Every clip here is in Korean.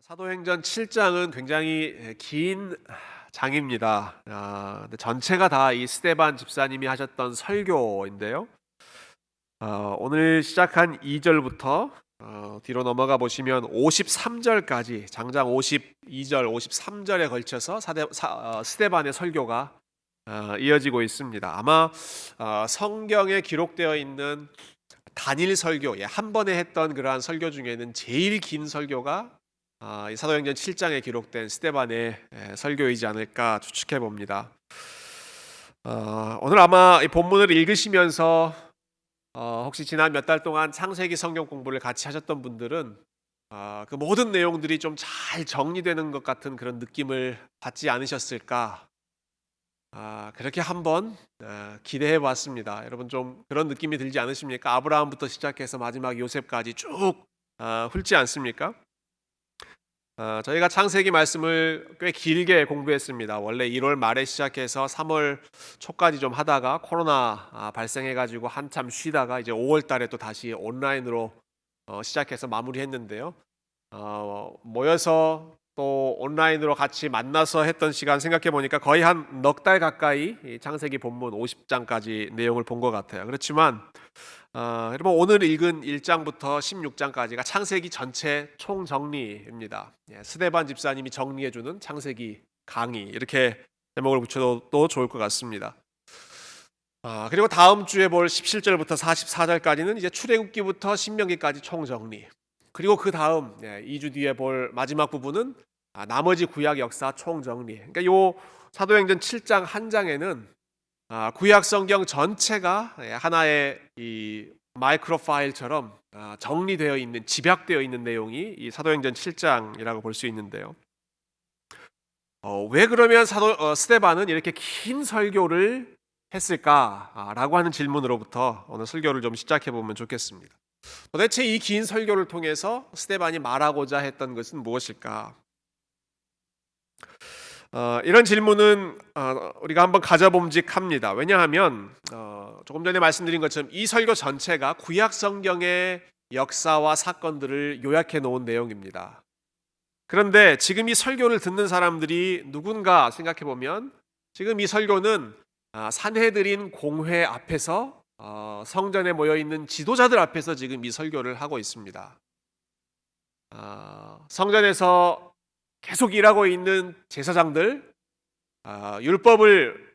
사도행전 7장은 굉장히 긴 장입니다. 근데 전체가 다 이 스데반 집사님이 하셨던 설교인데요. 오늘 시작한 2절부터 뒤로 넘어가 보시면 53절까지 장장 52절, 53절에 걸쳐서 스데반의 설교가 이어지고 있습니다. 아마 성경에 기록되어 있는 단일 설교, 한 번에 했던 그러한 설교 중에는 제일 긴 설교가 이 사도행전 7장에 기록된 스데반의 설교이지 않을까 추측해 봅니다. 오늘 아마 이 본문을 읽으시면서 혹시 지난 몇 달 동안 창세기 성경 공부를 같이 하셨던 분들은 그 모든 내용들이 좀 잘 정리되는 것 같은 그런 느낌을 받지 않으셨을까? 그렇게 한번 기대해 봤습니다. 여러분 좀 그런 느낌이 들지 않으십니까? 아브라함부터 시작해서 마지막 요셉까지 쭉 훑지 않습니까? 저희가 창세기 말씀을 꽤 길게 공부했습니다. 원래 1월 말에 시작해서 3월 초까지 좀 하다가 코로나 발생해가지고 한참 쉬다가 이제 5월 달에 또 다시 온라인으로 시작해서 마무리했는데요. 모여서 또 온라인으로 같이 만나서 했던 시간 생각해 보니까 거의 한 넉 달 가까이 이 창세기 본문 50장까지 내용을 본 것 같아요. 그렇지만 여러분 오늘 읽은 1장부터 16장까지가 창세기 전체 총정리입니다. 스데반 집사님이 정리해주는 창세기 강의, 이렇게 제목을 붙여도 좋을 것 같습니다. 그리고 다음 주에 볼 17절부터 44절까지는 이제 출애굽기부터 신명기까지 총정리, 그리고 그 다음 2주 뒤에 볼 마지막 부분은 나머지 구약 역사 총정리. 그러니까 요 사도행전 7장 한 장에는 구약 성경 전체가 하나의 이 마이크로 파일처럼 정리되어 있는, 집약되어 있는 내용이 이 사도행전 7장이라고 볼 수 있는데요. 왜 그러면 스데반은 이렇게 긴 설교를 했을까라고 하는 질문으로부터 오늘 설교를 좀 시작해 보면 좋겠습니다. 도대체 이 긴 설교를 통해서 스데반이 말하고자 했던 것은 무엇일까? 이런 질문은 우리가 한번 가져봄직합니다. 왜냐하면 조금 전에 말씀드린 것처럼 이 설교 전체가 구약 성경의 역사와 사건들을 요약해 놓은 내용입니다. 그런데 지금 이 설교를 듣는 사람들이 누군가 생각해 보면 지금 이 설교는 산헤드린 공회 앞에서 성전에 모여 있는 지도자들 앞에서 지금 이 설교를 하고 있습니다. 성전에서 계속 일하고 있는 제사장들, 율법을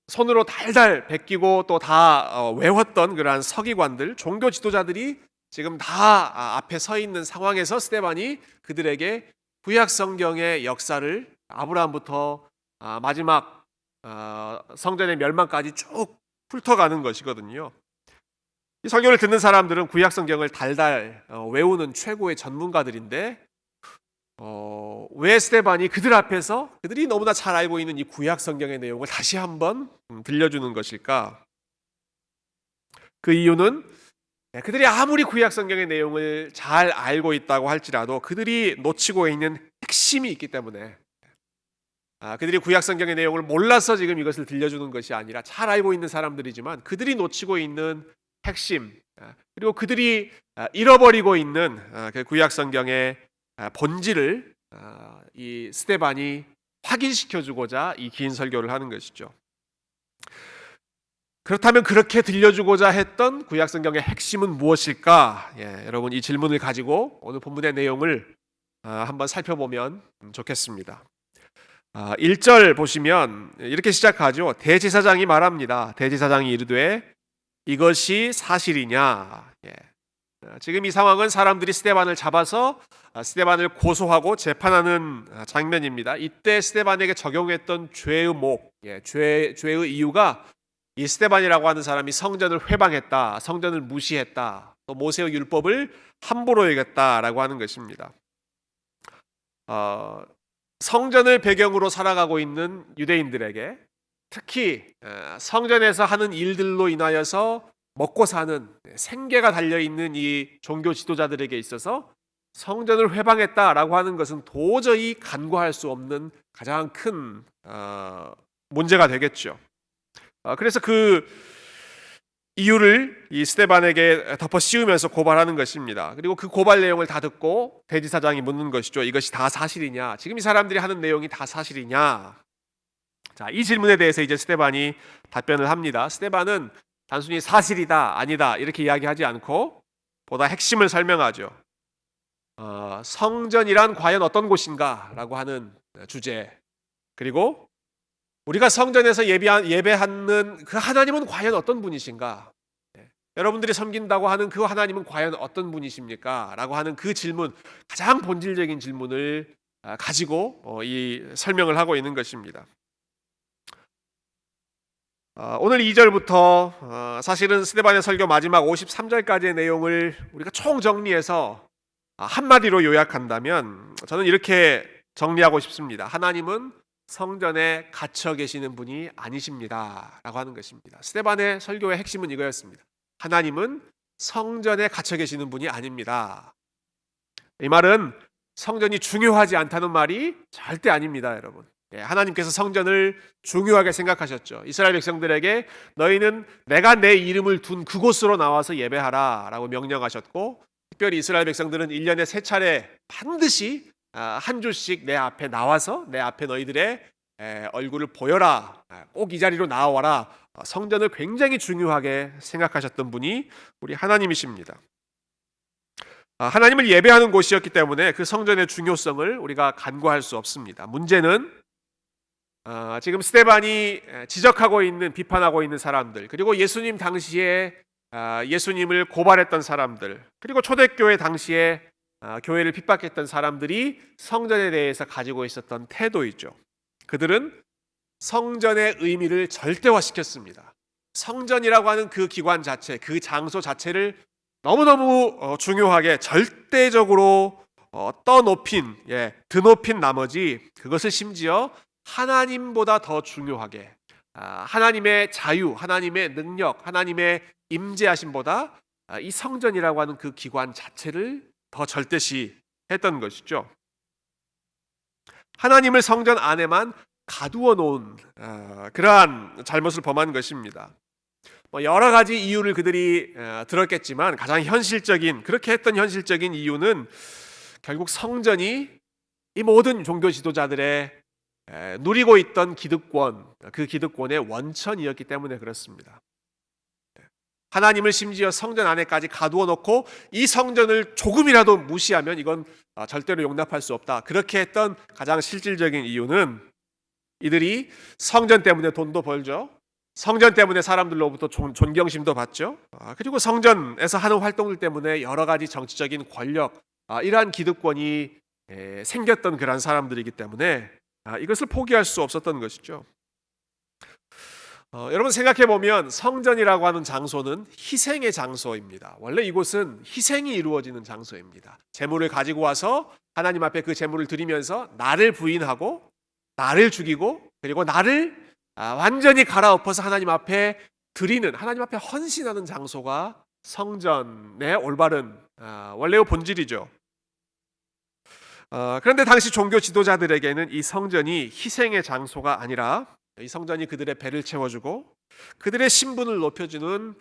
손으로 달달 베끼고 또 다 외웠던 그러한 서기관들, 종교 지도자들이 지금 다 앞에 서 있는 상황에서 스데반이 그들에게 구약 성경의 역사를 아브라함부터 마지막 성전의 멸망까지 쭉 훑어가는 것이거든요. 이 설교를 듣는 사람들은 구약 성경을 달달 외우는 최고의 전문가들인데 왜 스데반이 그들 앞에서 그들이 너무나 잘 알고 있는 이 구약 성경의 내용을 다시 한번 들려주는 것일까? 그 이유는 그들이 아무리 구약 성경의 내용을 잘 알고 있다고 할지라도 그들이 놓치고 있는 핵심이 있기 때문에, 그들이 구약 성경의 내용을 몰라서 지금 이것을 들려주는 것이 아니라 잘 알고 있는 사람들이지만 그들이 놓치고 있는 핵심, 그리고 그들이 잃어버리고 있는 그 구약 성경의 본질을 이 스데반이 확인시켜주고자 이 긴 설교를 하는 것이죠. 그렇다면 그렇게 들려주고자 했던 구약 성경의 핵심은 무엇일까? 여러분 이 질문을 가지고 오늘 본문의 내용을 한번 살펴보면 좋겠습니다. 1절 보시면 이렇게 시작하죠. 대제사장이 말합니다. 대제사장이 이르되 이것이 사실이냐? 지금 이 상황은 사람들이 스데반을 잡아서 스데반을 고소하고 재판하는 장면입니다. 이때 스데반에게 적용했던 죄의 죄의 이유가 이 스데반이라고 하는 사람이 성전을 회방했다, 성전을 무시했다, 또 모세의 율법을 함부로 여겼다라고 하는 것입니다. 성전을 배경으로 살아가고 있는 유대인들에게, 특히 성전에서 하는 일들로 인하여서 먹고 사는 생계가 달려있는 이 종교 지도자들에게 있어서 성전을 회방했다라고 하는 것은 도저히 간과할 수 없는 가장 큰 문제가 되겠죠. 그래서 그 이유를 이 스데반에게 덮어 씌우면서 고발하는 것입니다. 그리고 그 고발 내용을 다 듣고 대지사장이 묻는 것이죠. 이것이 다 사실이냐? 지금 이 사람들이 하는 내용이 다 사실이냐? 자, 이 질문에 대해서 이제 스데반이 답변을 합니다. 스데반은 단순히 사실이다, 아니다 이렇게 이야기하지 않고 보다 핵심을 설명하죠. 성전이란 과연 어떤 곳인가라고 하는 주제, 그리고 우리가 성전에서 예배하는 그 하나님은 과연 어떤 분이신가? 여러분들이 섬긴다고 하는 그 하나님은 과연 어떤 분이십니까? 라고 하는 그 질문, 가장 본질적인 질문을 가지고 이 설명을 하고 있는 것입니다. 오늘 2절부터 사실은 스데반의 설교 마지막 53절까지의 내용을 우리가 총정리해서 한마디로 요약한다면 저는 이렇게 정리하고 싶습니다. 하나님은 성전에 갇혀 계시는 분이 아니십니다 라고 하는 것입니다. 스데반의 설교의 핵심은 이거였습니다. 하나님은 성전에 갇혀 계시는 분이 아닙니다. 이 말은 성전이 중요하지 않다는 말이 절대 아닙니다, 여러분. 하나님께서 성전을 중요하게 생각하셨죠. 이스라엘 백성들에게 너희는 내가 내 이름을 둔 그곳으로 나와서 예배하라 라고 명령하셨고, 특별히 이스라엘 백성들은 1년에 3차례 반드시 한 주씩 내 앞에 나와서 내 앞에 너희들의 얼굴을 보여라, 꼭 이 자리로 나와라, 성전을 굉장히 중요하게 생각하셨던 분이 우리 하나님이십니다. 하나님을 예배하는 곳이었기 때문에 그 성전의 중요성을 우리가 간과할 수 없습니다. 문제는 지금 스데반이 지적하고 있는, 비판하고 있는 사람들, 그리고 예수님 당시에 예수님을 고발했던 사람들, 그리고 초대교회 당시에 교회를 핍박했던 사람들이 성전에 대해서 가지고 있었던 태도이죠. 그들은 성전의 의미를 절대화시켰습니다. 성전이라고 하는 그 기관 자체, 그 장소 자체를 너무너무 중요하게 절대적으로 떠높인, 드높인 나머지 그것을 심지어 하나님보다 더 중요하게, 하나님의 자유, 하나님의 능력, 하나님의 임재하심보다 이 성전이라고 하는 그 기관 자체를 더 절대시했던 것이죠. 하나님을 성전 안에만 가두어 놓은 그러한 잘못을 범한 것입니다. 여러 가지 이유를 그들이 들었겠지만 가장 현실적인, 그렇게 했던 현실적인 이유는 결국 성전이 이 모든 종교 지도자들의 누리고 있던 기득권, 그 기득권의 원천이었기 때문에 그렇습니다. 하나님을 심지어 성전 안에까지 가두어 놓고 이 성전을 조금이라도 무시하면 이건 절대로 용납할 수 없다, 그렇게 했던 가장 실질적인 이유는 이들이 성전 때문에 돈도 벌죠. 성전 때문에 사람들로부터 존경심도 받죠. 그리고 성전에서 하는 활동들 때문에 여러 가지 정치적인 권력, 이러한 기득권이 생겼던 그런 사람들이기 때문에 이것을 포기할 수 없었던 것이죠. 여러분 생각해 보면 성전이라고 하는 장소는 희생의 장소입니다. 원래 이곳은 희생이 이루어지는 장소입니다. 제물을 가지고 와서 하나님 앞에 그 제물을 드리면서 나를 부인하고 나를 죽이고 그리고 나를 완전히 갈아엎어서 하나님 앞에 드리는, 하나님 앞에 헌신하는 장소가 성전의 올바른 원래의 본질이죠. 그런데 당시 종교 지도자들에게는 이 성전이 희생의 장소가 아니라 이 성전이 그들의 배를 채워주고 그들의 신분을 높여주는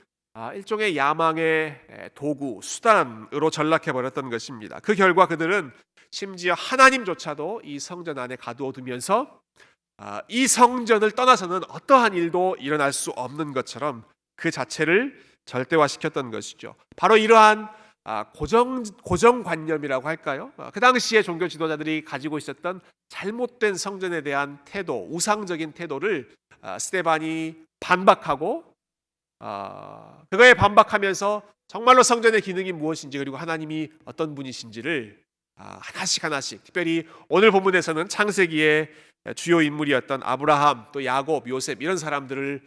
일종의 야망의 도구, 수단으로 전락해버렸던 것입니다. 그 결과 그들은 심지어 하나님조차도 이 성전 안에 가두어 두면서 이 성전을 떠나서는 어떠한 일도 일어날 수 없는 것처럼 그 자체를 절대화시켰던 것이죠. 바로 이러한 고정관념이라고 할까요? 그 당시에 종교 지도자들이 가지고 있었던 잘못된 성전에 대한 태도, 우상적인 태도를 스데반이 반박하고 그거에 반박하면서 정말로 성전의 기능이 무엇인지, 그리고 하나님이 어떤 분이신지를 하나씩 특별히 오늘 본문에서는 창세기의 주요 인물이었던 아브라함, 또 야곱, 요셉 이런 사람들을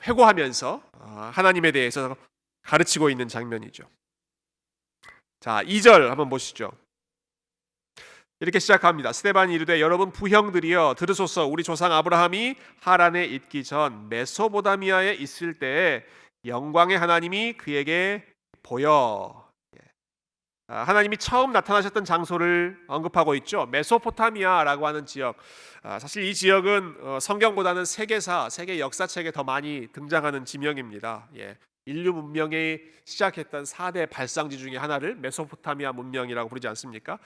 회고하면서 하나님에 대해서 가르치고 있는 장면이죠. 자, 2절 한번 보시죠. 이렇게 시작합니다. 스데반이 이르되 여러분 부형들이여 들으소서. 우리 조상 아브라함이 하란에 있기 전 메소보다미아에 있을 때에 영광의 하나님이 그에게 보여. 하나님이 처음 나타나셨던 장소를 언급하고 있죠. 메소포타미아라고 하는 지역. 사실 이 지역은 성경보다는 세계 역사책에 더 많이 등장하는 지명입니다. 인류 문명이 시작했던 4대 발상지 중에 하나를 메소포타미아 문명이라고 부르지 않습니까?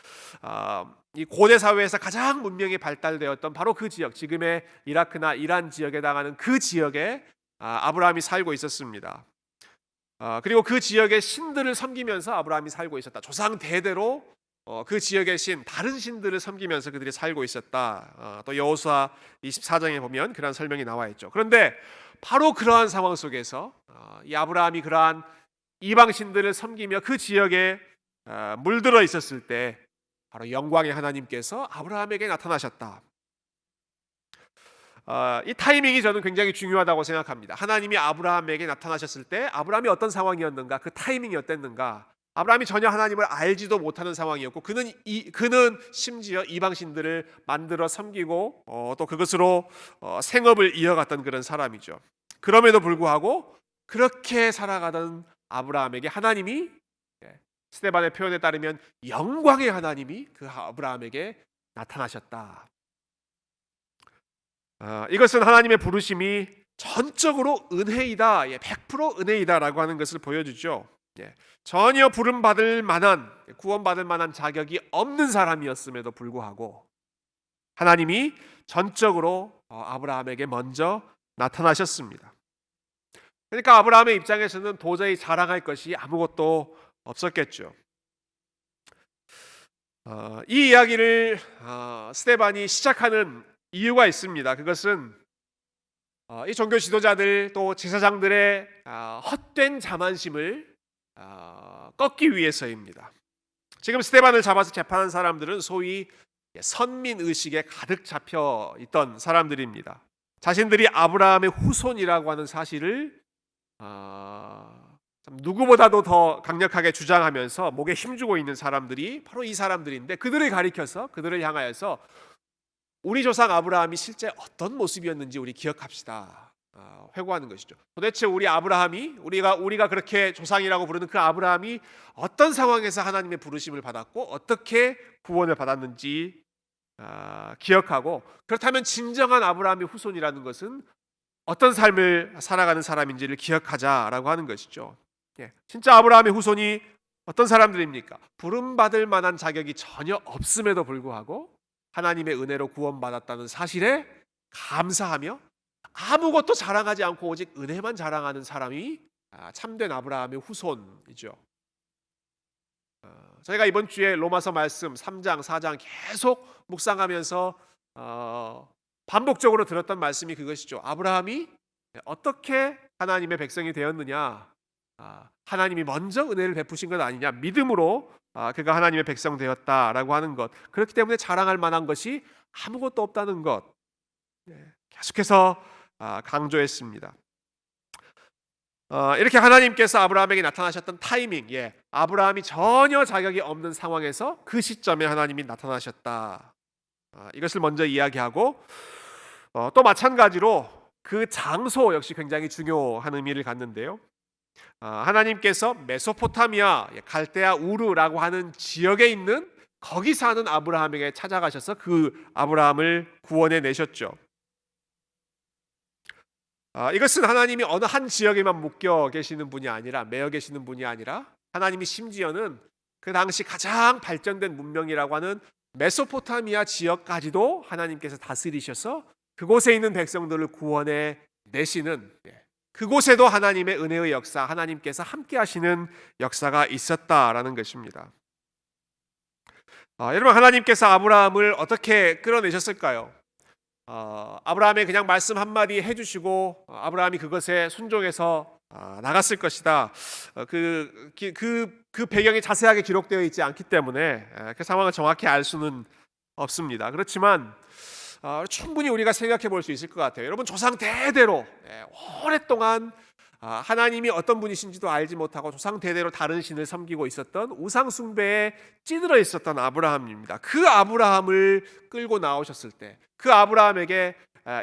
이 고대 사회에서 가장 문명이 발달되었던 바로 그 지역, 지금의 이라크나 이란 지역에 해당하는 그 지역에 아브라함이 살고 있었습니다. 그리고 그 지역의 신들을 섬기면서 아브라함이 살고 있었다. 조상 대대로 그 지역의 신, 다른 신들을 섬기면서 그들이 살고 있었다. 또 여호수아 24장에 보면 그런 설명이 나와 있죠. 그런데 바로 그러한 상황 속에서 이 아브라함이 그러한 이방 신들을 섬기며 그 지역에 물들어 있었을 때 바로 영광의 하나님께서 아브라함에게 나타나셨다. 이 타이밍이 저는 굉장히 중요하다고 생각합니다. 하나님이 아브라함에게 나타나셨을 때 아브라함이 어떤 상황이었는가, 그 타이밍이 어땠는가. 아브라함이 전혀 하나님을 알지도 못하는 상황이었고 그는 심지어 이방신들을 만들어 섬기고 또 그것으로 생업을 이어갔던 그런 사람이죠. 그럼에도 불구하고 그렇게 살아가던 아브라함에게 하나님이, 스데반의 표현에 따르면 영광의 하나님이 그 아브라함에게 나타나셨다. 이것은 하나님의 부르심이 전적으로 은혜이다, 100% 은혜이다라고 하는 것을 보여주죠. 전혀 부름받을 만한, 구원받을 만한 자격이 없는 사람이었음에도 불구하고 하나님이 전적으로 아브라함에게 먼저 나타나셨습니다. 그러니까 아브라함의 입장에서는 도저히 자랑할 것이 아무것도 없었겠죠. 이 이야기를 스데반이 시작하는 이유가 있습니다. 그것은 이 종교 지도자들 또 제사장들의 헛된 자만심을 꺾기 위해서입니다. 지금 스데반을 잡아서 재판한 사람들은 소위 선민 의식에 가득 잡혀 있던 사람들입니다. 자신들이 아브라함의 후손이라고 하는 사실을 누구보다도 더 강력하게 주장하면서 목에 힘주고 있는 사람들이 바로 이 사람들인데, 그들을 가리켜서, 그들을 향하여서 우리 조상 아브라함이 실제 어떤 모습이었는지 우리 기억합시다, 회고하는 것이죠. 도대체 우리 아브라함이, 우리가 그렇게 조상이라고 부르는 그 아브라함이 어떤 상황에서 하나님의 부르심을 받았고 어떻게 구원을 받았는지 기억하고, 그렇다면 진정한 아브라함의 후손이라는 것은 어떤 삶을 살아가는 사람인지를 기억하자라고 하는 것이죠. 진짜 아브라함의 후손이 어떤 사람들입니까? 부름받을 만한 자격이 전혀 없음에도 불구하고 하나님의 은혜로 구원받았다는 사실에 감사하며 아무것도 자랑하지 않고 오직 은혜만 자랑하는 사람이 참된 아브라함의 후손이죠. 저희가 이번 주에 로마서 말씀 3장, 4장 계속 묵상하면서 반복적으로 들었던 말씀이 그것이죠. 아브라함이 어떻게 하나님의 백성이 되었느냐, 하나님이 먼저 은혜를 베푸신 것 아니냐, 믿음으로 그가 하나님의 백성 되었다라고 하는 것, 그렇기 때문에 자랑할 만한 것이 아무것도 없다는 것, 계속해서 강조했습니다. 이렇게 하나님께서 아브라함에게 나타나셨던 타이밍, 아브라함이 전혀 자격이 없는 상황에서 그 시점에 하나님이 나타나셨다, 이것을 먼저 이야기하고, 또 마찬가지로 그 장소 역시 굉장히 중요한 의미를 갖는데요. 하나님께서 메소포타미아, 갈대아 우르라고 하는 지역에 있는, 거기 사는 아브라함에게 찾아가셔서 그 아브라함을 구원해 내셨죠. 이것은 하나님이 어느 한 지역에만 묶여 계시는 분이 아니라, 매여 계시는 분이 아니라, 하나님이 심지어는 그 당시 가장 발전된 문명이라고 하는 메소포타미아 지역까지도 하나님께서 다스리셔서 그곳에 있는 백성들을 구원해 내시는, 그곳에도 하나님의 은혜의 역사, 하나님께서 함께 하시는 역사가 있었다라는 것입니다. 여러분, 하나님께서 아브라함을 어떻게 끌어내셨을까요? 아브라함의 그냥 말씀 한마디 해주시고 아브라함이 그것에 순종해서 나갔을 것이다, 그 배경이 자세하게 기록되어 있지 않기 때문에 그 상황을 정확히 알 수는 없습니다. 그렇지만 충분히 우리가 생각해 볼 수 있을 것 같아요. 여러분, 조상 대대로 오랫동안 하나님이 어떤 분이신지도 알지 못하고 조상 대대로 다른 신을 섬기고 있었던 우상 숭배에 찌들어 있었던 아브라함입니다. 그 아브라함을 끌고 나오셨을 때, 그 아브라함에게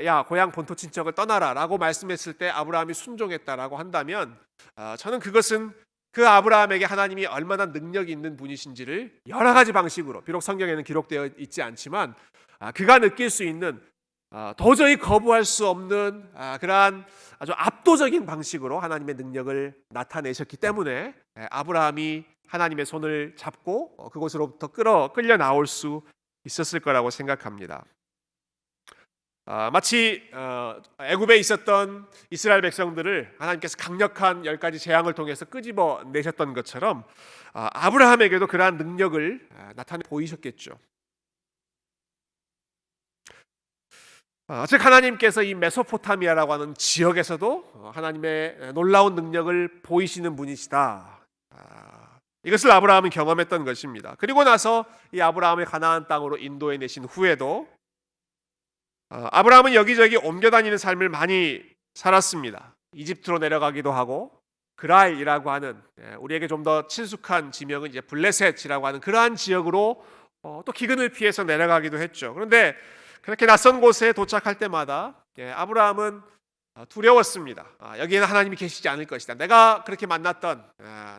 야, 고향 본토 친척을 떠나라 라고 말씀했을 때 아브라함이 순종했다라고 한다면, 저는 그것은 그 아브라함에게 하나님이 얼마나 능력이 있는 분이신지를 여러 가지 방식으로, 비록 성경에는 기록되어 있지 않지만 그가 느낄 수 있는 도저히 거부할 수 없는 그러한 아주 압도적인 방식으로 하나님의 능력을 나타내셨기 때문에 아브라함이 하나님의 손을 잡고 그곳으로부터 끌려 나올 수 있었을 거라고 생각합니다. 마치 애굽에 있었던 이스라엘 백성들을 하나님께서 강력한 10가지 재앙을 통해서 끄집어 내셨던 것처럼 아브라함에게도 그러한 능력을 나타내 보이셨겠죠. 즉 하나님께서 이 메소포타미아라고 하는 지역에서도 하나님의 놀라운 능력을 보이시는 분이시다. 이것을 아브라함은 경험했던 것입니다. 그리고 나서 이 아브라함의 가나안 땅으로 인도해 내신 후에도 아브라함은 여기저기 옮겨 다니는 삶을 많이 살았습니다. 이집트로 내려가기도 하고 그랄이라고 하는 우리에게 좀 더 친숙한 지명은 이제 블레셋이라고 하는 그러한 지역으로 또 기근을 피해서 내려가기도 했죠. 그런데 그렇게 낯선 곳에 도착할 때마다 아브라함은 두려웠습니다. 여기에는 하나님이 계시지 않을 것이다. 내가 그렇게 만났던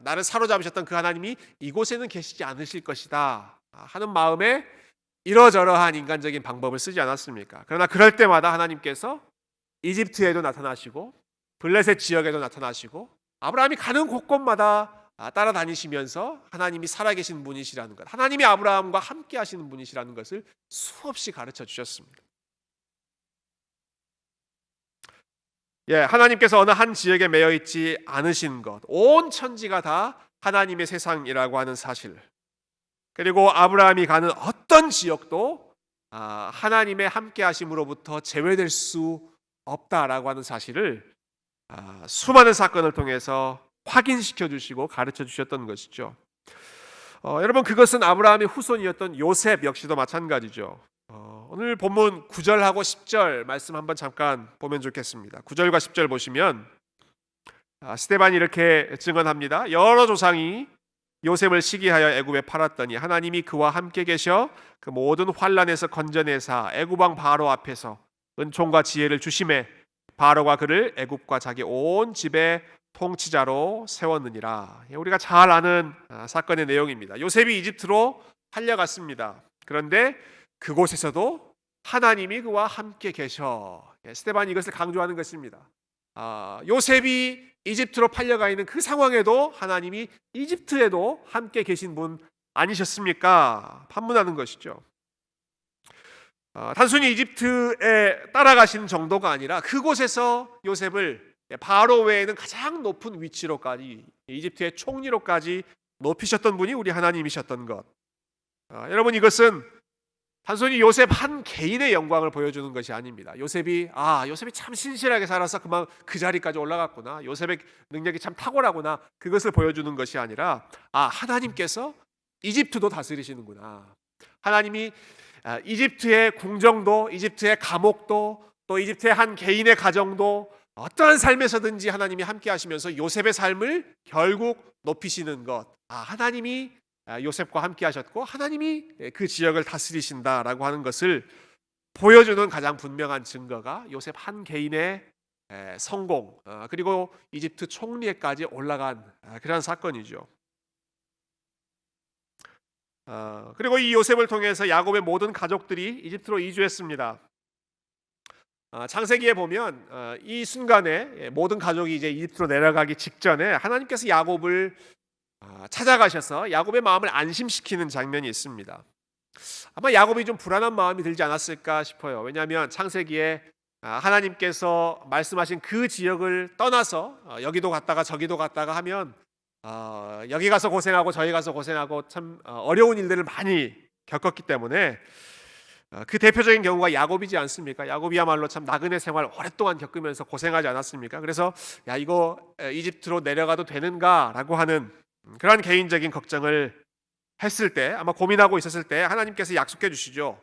나를 사로잡으셨던 그 하나님이 이곳에는 계시지 않으실 것이다 하는 마음에 이러저러한 인간적인 방법을 쓰지 않았습니까? 그러나 그럴 때마다 하나님께서 이집트에도 나타나시고 블레셋 지역에도 나타나시고 아브라함이 가는 곳곳마다 따라다니시면서 하나님이 살아계신 분이시라는 것, 하나님이 아브라함과 함께 하시는 분이시라는 것을 수없이 가르쳐 주셨습니다. 하나님께서 어느 한 지역에 매여 있지 않으신 것, 온 천지가 다 하나님의 세상이라고 하는 사실, 그리고 아브라함이 가는 어떤 지역도 하나님의 함께 하심으로부터 제외될 수 없다라고 하는 사실을 수많은 사건을 통해서 확인시켜 주시고 가르쳐 주셨던 것이죠. 여러분, 그것은 아브라함의 후손이었던 요셉 역시도 마찬가지죠. 오늘 본문 9절하고 10절 말씀 한번 잠깐 보면 좋겠습니다. 9절과 10절 보시면 스데반이 이렇게 증언합니다. 여러 조상이 요셉을 시기하여 애굽에 팔았더니 하나님이 그와 함께 계셔 그 모든 환난에서 건져내사 애굽 왕 바로 앞에서 은총과 지혜를 주심에 바로가 그를 애굽과 자기 온 집의 통치자로 세웠느니라. 우리가 잘 아는 사건의 내용입니다. 요셉이 이집트로 팔려갔습니다. 그런데 그곳에서도 하나님이 그와 함께 계셔. 스데반이 이것을 강조하는 것입니다. 요셉이 이집트로 팔려가 있는 그 상황에도 하나님이 이집트에도 함께 계신 분 아니셨습니까? 판문하는 것이죠. 단순히 이집트에 따라가신 정도가 아니라 그곳에서 요셉을 바로 외에는 가장 높은 위치로까지, 이집트의 총리로까지 높이셨던 분이 우리 하나님이셨던 것. 여러분, 이것은 단순히 요셉 한 개인의 영광을 보여주는 것이 아닙니다. 요셉이 참 신실하게 살아서 그만 그 자리까지 올라갔구나, 요셉의 능력이 참 탁월하구나, 그것을 보여주는 것이 아니라 하나님께서 이집트도 다스리시는구나, 하나님이 이집트의 궁정도, 이집트의 감옥도, 또 이집트의 한 개인의 가정도 어떠한 삶에서든지 하나님이 함께 하시면서 요셉의 삶을 결국 높이시는 것, 하나님이 요셉과 함께 하셨고 하나님이 그 지역을 다스리신다라고 하는 것을 보여주는 가장 분명한 증거가 요셉 한 개인의 성공, 그리고 이집트 총리에까지 올라간 그런 사건이죠. 그리고 이 요셉을 통해서 야곱의 모든 가족들이 이집트로 이주했습니다. 창세기에 보면 이 순간에 모든 가족이 이제 이집트로 내려가기 직전에 하나님께서 야곱을 찾아가셔서 야곱의 마음을 안심시키는 장면이 있습니다. 아마 야곱이 좀 불안한 마음이 들지 않았을까 싶어요. 왜냐하면 창세기에 하나님께서 말씀하신 그 지역을 떠나서 여기도 갔다가 저기도 갔다가 하면 여기 가서 고생하고 저기 가서 고생하고 참 어려운 일들을 많이 겪었기 때문에 그 대표적인 경우가 야곱이지 않습니까? 야곱이야말로 참 나그네 생활 오랫동안 겪으면서 고생하지 않았습니까? 그래서 이거 이집트로 내려가도 되는가라고 하는 그런 개인적인 걱정을 했을 때, 아마 고민하고 있었을 때 하나님께서 약속해 주시죠.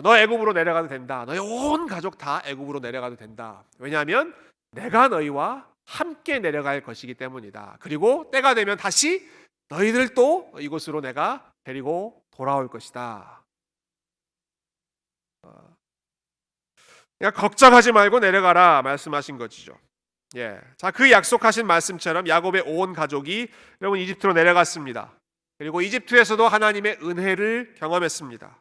너 애굽으로 내려가도 된다. 너의 온 가족 다 애굽으로 내려가도 된다. 왜냐하면 내가 너희와 함께 내려갈 것이기 때문이다. 그리고 때가 되면 다시 너희들도 이곳으로 내가 데리고 돌아올 것이다. 그러니까 걱정하지 말고 내려가라 말씀하신 것이죠. 자, 그 약속하신 말씀처럼 야곱의 온 가족이 여러분 이집트로 내려갔습니다. 그리고 이집트에서도 하나님의 은혜를 경험했습니다.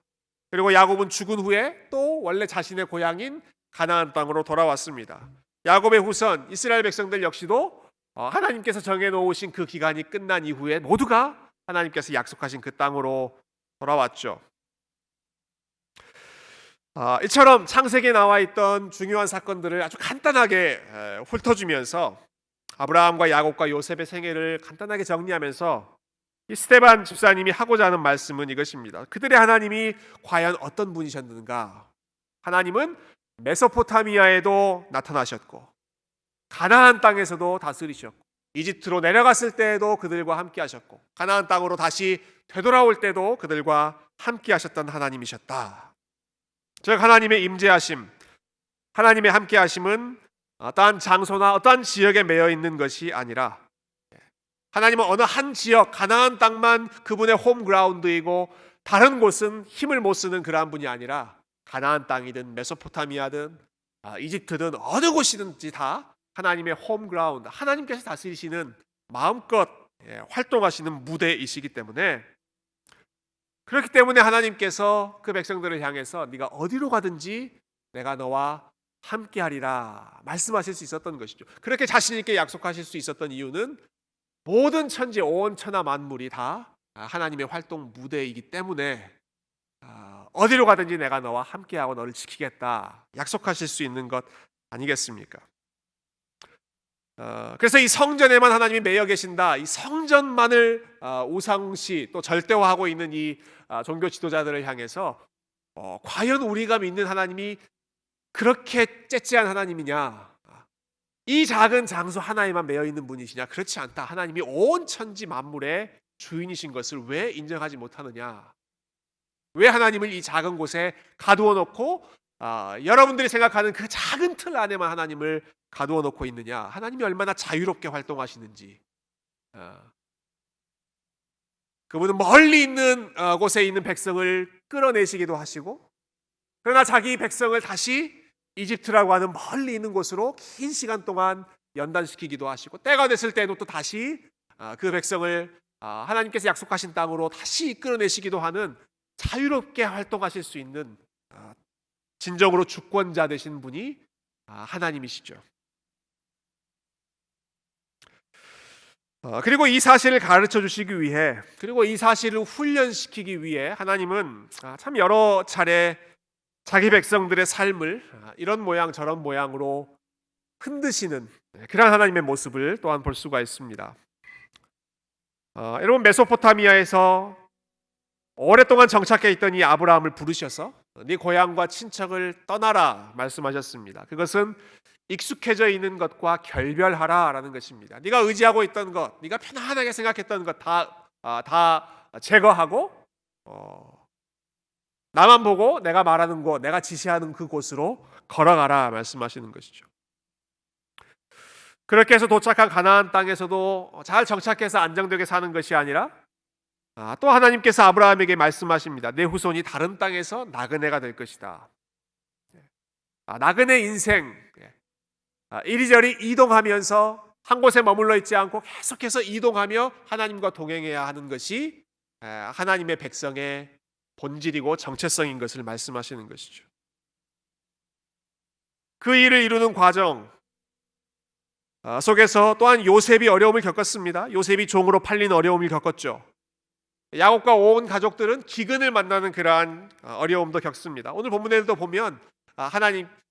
그리고 야곱은 죽은 후에 또 원래 자신의 고향인 가나안 땅으로 돌아왔습니다. 야곱의 후손 이스라엘 백성들 역시도 하나님께서 정해놓으신 그 기간이 끝난 이후에 모두가 하나님께서 약속하신 그 땅으로 돌아왔죠. 이처럼 창세기에 나와 있던 중요한 사건들을 아주 간단하게 훑어주면서 아브라함과 야곱과 요셉의 생애를 간단하게 정리하면서 이 스데반 집사님이 하고자 하는 말씀은 이것입니다. 그들의 하나님이 과연 어떤 분이셨는가? 하나님은 메소포타미아에도 나타나셨고 가나안 땅에서도 다스리셨고 이집트로 내려갔을 때에도 그들과 함께 하셨고 가나안 땅으로 다시 되돌아올 때도 그들과 함께 하셨던 하나님이셨다. 즉 하나님의 임재하심, 하나님의 함께 하심은 어떠한 장소나 어떠한 지역에 매여 있는 것이 아니라 하나님은 어느 한 지역 가나안 땅만 그분의 홈그라운드이고 다른 곳은 힘을 못 쓰는 그러한 분이 아니라 가나안 땅이든 메소포타미아든 이집트든 어느 곳이든지 다 하나님의 홈그라운드, 하나님께서 다스리시는 마음껏 활동하시는 무대이시기 때문에 그렇기 때문에 하나님께서 그 백성들을 향해서 네가 어디로 가든지 내가 너와 함께하리라 말씀하실 수 있었던 것이죠. 그렇게 자신 있게 약속하실 수 있었던 이유는 모든 천지 온 천하 만물이 다 하나님의 활동 무대이기 때문에 어디로 가든지 내가 너와 함께하고 너를 지키겠다 약속하실 수 있는 것 아니겠습니까? 그래서 이 성전에만 하나님이 매여 계신다, 이 성전만을 우상시 또 절대화하고 있는 이 종교 지도자들을 향해서 과연 우리가 믿는 하나님이 그렇게 째째한 하나님이냐, 이 작은 장소 하나에만 매여 있는 분이시냐? 그렇지 않다. 하나님이 온 천지 만물의 주인이신 것을 왜 인정하지 못하느냐? 왜 하나님을 이 작은 곳에 가두어 놓고 여러분들이 생각하는 그 작은 틀 안에만 하나님을 가두어 놓고 있느냐? 하나님이 얼마나 자유롭게 활동하시는지, 그분은 멀리 있는 곳에 있는 백성을 끌어내시기도 하시고, 그러나 자기 백성을 다시 이집트라고 하는 멀리 있는 곳으로 긴 시간 동안 연단시키기도 하시고, 때가 됐을 때는 또 다시 그 백성을 하나님께서 약속하신 땅으로 다시 이끌어내시기도 하는 자유롭게 활동하실 수 있는 진정으로 주권자 되신 분이 하나님이시죠. 그리고 이 사실을 가르쳐 주시기 위해, 그리고 이 사실을 훈련시키기 위해 하나님은 참 여러 차례 자기 백성들의 삶을 이런 모양 저런 모양으로 흔드시는 그런 하나님의 모습을 또한 볼 수가 있습니다. 여러분, 메소포타미아에서 오랫동안 정착해 있던 이 아브라함을 부르셔서 네 고향과 친척을 떠나라 말씀하셨습니다. 그것은 익숙해져 있는 것과 결별하라라는 것입니다. 네가 의지하고 있던 것, 네가 편안하게 생각했던 것 다 제거하고 나만 보고 내가 말하는 곳, 내가 지시하는 그 곳으로 걸어가라 말씀하시는 것이죠. 그렇게 해서 도착한 가나안 땅에서도 잘 정착해서 안정되게 사는 것이 아니라 또 하나님께서 아브라함에게 말씀하십니다. 내 후손이 다른 땅에서 나그네가 될 것이다. 나그네 인생, 이리저리 이동하면서 한 곳에 머물러 있지 않고 계속해서 이동하며 하나님과 동행해야 하는 것이 하나님의 백성의 본질이고 정체성인 것을 말씀하시는 것이죠. 그 일을 이루는 과정 속에서 또한 요셉이 어려움을 겪었습니다. 요셉이 종으로 팔린 어려움을 겪었죠. 야곱과 온 가족들은 기근을 만나는 그러한 어려움도 겪습니다. 오늘 본문에도 보면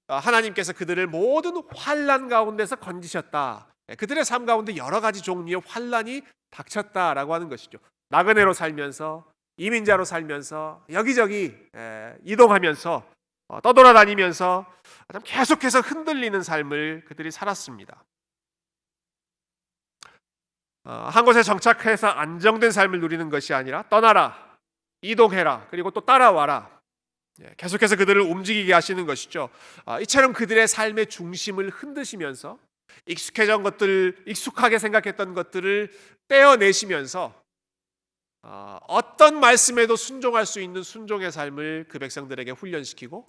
하나님께서 그들을 모든 환난 가운데서 건지셨다. 그들의 삶 가운데 여러 가지 종류의 환난이 닥쳤다라고 하는 것이죠. 나그네로 살면서, 이민자로 살면서, 여기저기 이동하면서, 떠돌아다니면서 계속해서 흔들리는 삶을 그들이 살았습니다. 한 곳에 정착해서 안정된 삶을 누리는 것이 아니라 떠나라, 이동해라, 그리고 또 따라와라, 계속해서 그들을 움직이게 하시는 것이죠. 이처럼 그들의 삶의 중심을 흔드시면서 익숙하게 생각했던 것들을 떼어내시면서 어떤 말씀에도 순종할 수 있는 순종의 삶을 그 백성들에게 훈련시키고,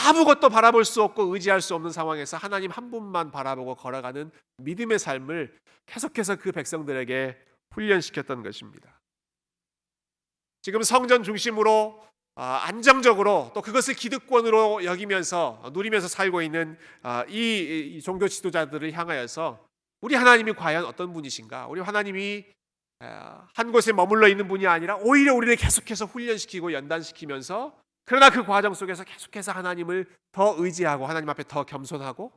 아무것도 바라볼 수 없고 의지할 수 없는 상황에서 하나님 한 분만 바라보고 걸어가는 믿음의 삶을 계속해서 그 백성들에게 훈련시켰던 것입니다. 지금 성전 중심으로 안정적으로 또 그것을 기득권으로 여기면서 누리면서 살고 있는 이 종교 지도자들을 향하여서 우리 하나님이 과연 어떤 분이신가? 우리 하나님이 한 곳에 머물러 있는 분이 아니라 오히려 우리를 계속해서 훈련시키고 연단시키면서, 그러나 그 과정 속에서 계속해서 하나님을 더 의지하고 하나님 앞에 더 겸손하고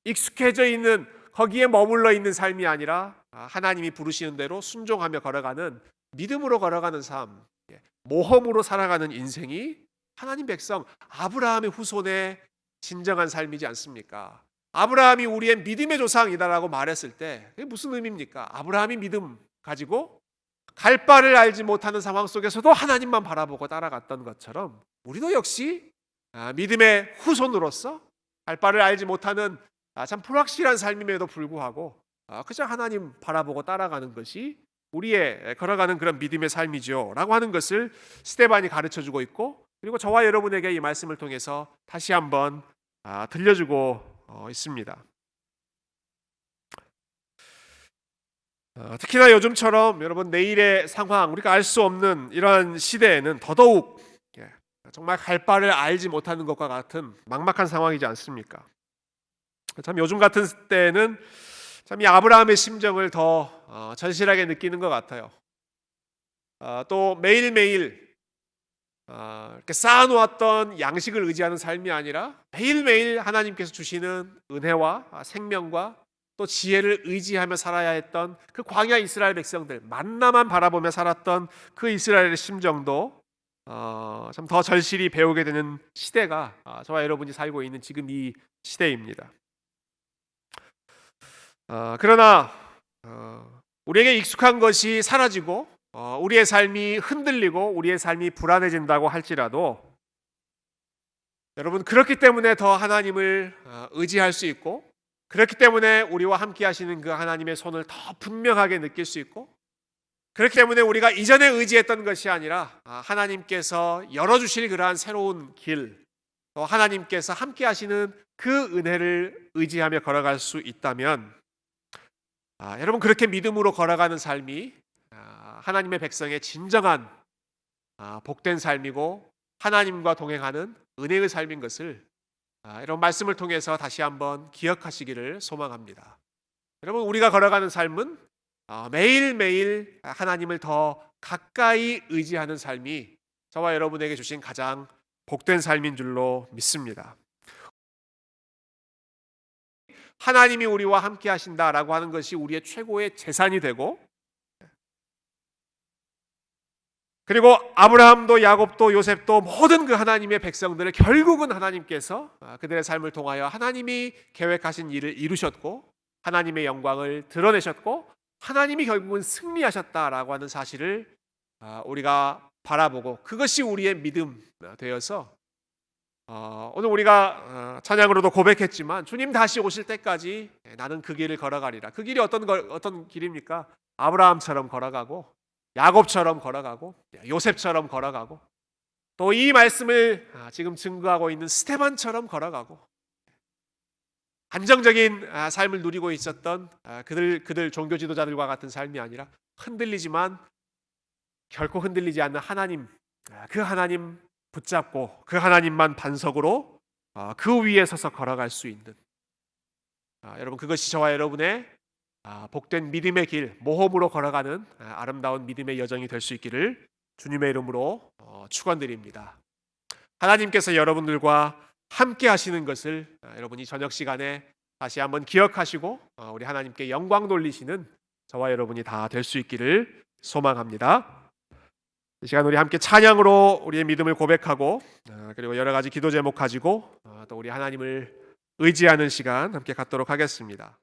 익숙해져 있는, 거기에 머물러 있는 삶이 아니라 하나님이 부르시는 대로 순종하며 걸어가는, 믿음으로 걸어가는 삶, 모험으로 살아가는 인생이 하나님 백성 아브라함의 후손의 진정한 삶이지 않습니까? 아브라함이 우리의 믿음의 조상이다라고 말했을 때 그게 무슨 의미입니까? 아브라함이 믿음 가지고 갈 바를 알지 못하는 상황 속에서도 하나님만 바라보고 따라갔던 것처럼, 우리도 역시 믿음의 후손으로서 갈 바를 알지 못하는 참 불확실한 삶임에도 불구하고 그저 하나님 바라보고 따라가는 것이 우리의 걸어가는 그런 믿음의 삶이죠 라고 하는 것을 스데반이 가르쳐주고 있고, 그리고 저와 여러분에게 이 말씀을 통해서 다시 한번 들려주고 있습니다. 특히나 요즘처럼 여러분 내일의 상황, 우리가 알 수 없는 이러한 시대에는 더더욱 정말 갈 바를 알지 못하는 것과 같은 막막한 상황이지 않습니까? 참 요즘 같은 때는 참 이 아브라함의 심정을 더 절실하게 느끼는 것 같아요. 또 매일매일 이렇게 쌓아놓았던 양식을 의지하는 삶이 아니라 매일매일 하나님께서 주시는 은혜와 생명과 또 지혜를 의지하며 살아야 했던 그 광야 이스라엘 백성들, 만나만 바라보며 살았던 그 이스라엘의 심정도 참 더 절실히 배우게 되는 시대가 저와 여러분이 살고 있는 지금 이 시대입니다. 그러나 우리에게 익숙한 것이 사라지고 우리의 삶이 흔들리고 우리의 삶이 불안해진다고 할지라도, 여러분 그렇기 때문에 더 하나님을 의지할 수 있고, 그렇기 때문에 우리와 함께 하시는 그 하나님의 손을 더 분명하게 느낄 수 있고, 그렇기 때문에 우리가 이전에 의지했던 것이 아니라 하나님께서 열어주실 그러한 새로운 길, 또 하나님께서 함께 하시는 그 은혜를 의지하며 걸어갈 수 있다면, 여러분 그렇게 믿음으로 걸어가는 삶이 하나님의 백성의 진정한 복된 삶이고 하나님과 동행하는 은혜의 삶인 것을 이런 말씀을 통해서 다시 한번 기억하시기를 소망합니다. 여러분 우리가 걸어가는 삶은 매일매일 하나님을 더 가까이 의지하는 삶이 저와 여러분에게 주신 가장 복된 삶인 줄로 믿습니다. 하나님이 우리와 함께 하신다라고 하는 것이 우리의 최고의 재산이 되고, 그리고 아브라함도 야곱도 요셉도 모든 그 하나님의 백성들을 결국은 하나님께서 그들의 삶을 통하여 하나님이 계획하신 일을 이루셨고 하나님의 영광을 드러내셨고 하나님이 결국은 승리하셨다라고 하는 사실을 우리가 바라보고, 그것이 우리의 믿음 되어서 오늘 우리가 찬양으로도 고백했지만 주님 다시 오실 때까지 나는 그 길을 걸어가리라. 그 길이 어떤 길입니까? 아브라함처럼 걸어가고 야곱처럼 걸어가고 요셉처럼 걸어가고 또 이 말씀을 지금 증거하고 있는 스데반처럼 걸어가고 안정적인 삶을 누리고 있었던 그들 종교 지도자들과 같은 삶이 아니라 흔들리지만 결코 흔들리지 않는 하나님, 그 하나님 붙잡고 그 하나님만 반석으로 그 위에 서서 걸어갈 수 있는, 여러분 그것이 저와 여러분의 복된 믿음의 길, 모험으로 걸어가는 아름다운 믿음의 여정이 될 수 있기를 주님의 이름으로 축원드립니다. 하나님께서 여러분들과 함께 하시는 것을 여러분이 저녁 시간에 다시 한번 기억하시고 우리 하나님께 영광 돌리시는 저와 여러분이 다 될 수 있기를 소망합니다. 이 시간 우리 함께 찬양으로 우리의 믿음을 고백하고 그리고 여러 가지 기도 제목 가지고 또 우리 하나님을 의지하는 시간 함께 갖도록 하겠습니다.